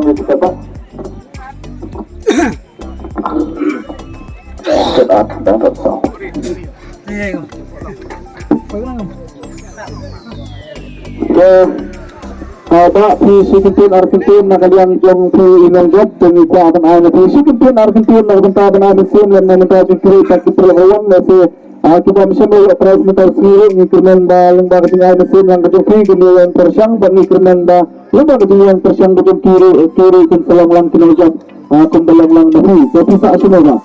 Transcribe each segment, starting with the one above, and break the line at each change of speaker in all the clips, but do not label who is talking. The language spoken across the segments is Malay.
yang kita Pak. Setelah dapat tahu. Ada di Sikentin Argentina kalian yang di Inang Job pengikutan ada di Sikentin Argentina bentar benar mesin yang meminta jumpai tak diperlakukan masih kita bisa melihat presentasi increment balang tinggal mesin yang kecil kemudian tersiang bagi increment yang kemudian tersiang kecil kiri selang lang kinajab kumbalang lang dahulu tapi saat semua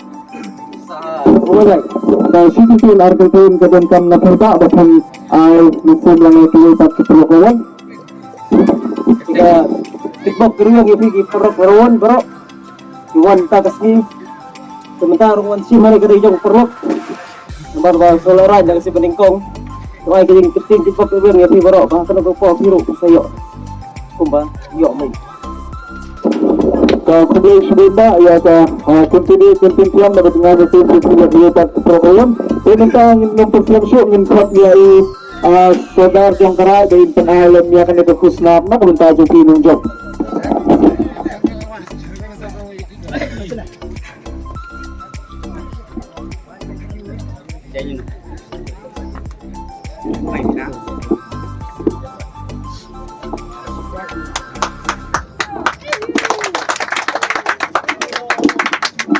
Alright, dari Sikentin Argentina kemudian nakita bahkan mesin yang kecil tak diperlakukan tiga tiktok kering lagi pergi perok beron bro iwan takasni sementara iwan si mari kerja jong perok nomor soloran yang si peningkong rumah kering keting tiktok kering lagi bro bahkan aku po biru sayo kumba yo mai kemudian sebentar ya continue dapat dengan mesin tidak dilihat program ini tentang mempersiap show ingin dia saudara jongkara dari pengalam yang akan difokus na bentar joki nung job.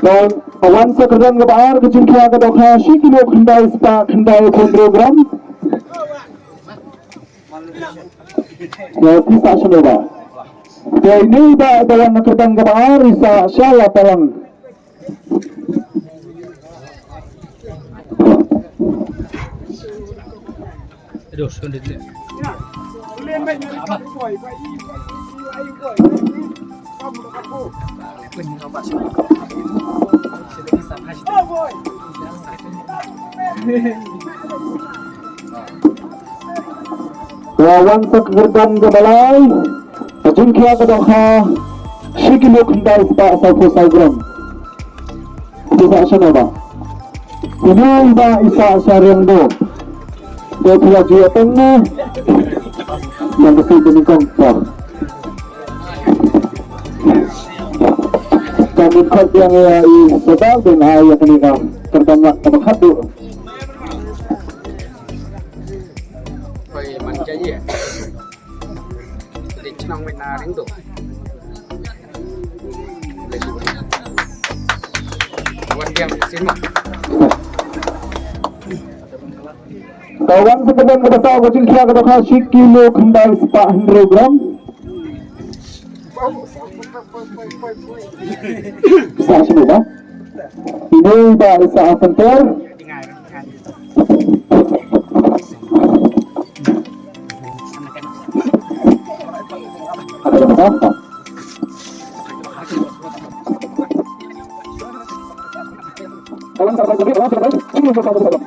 Dan awan sekarang kebar kecil-kecil ke dokha kilo kendai spa kendai program. Ya bisa sudah. Ya ini dalam nakerdang kebar bisa salah palang.
Aduh, sudah dulu.
Lawan sekerdan ke balai jingkia ke dokha kilo kendai spa saku sagram bisa sudah. Ini ba isa saryang do. Dia pula juga tengah yang betul penikong sah. Kami kot yang sedang dengan ayah kenikah tertangga kebakadu.
Phải mình chơi gì ạ? Để cho nó mình đánh được. Quan điểm xin mời.
Kawan sekedar kedasa kucing kia kedasa kilo kendai 400 gram. Bisa sudah. Ini dari saat penter. Ada apa? Kawan sahabat jadi kawan sahabat ini bersama sama.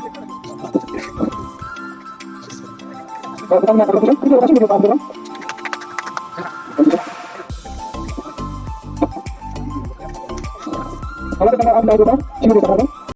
Kalau kita nak kerja, kita masih bisa ambil. Kalau kita nak ambil juga, sini kita ambil.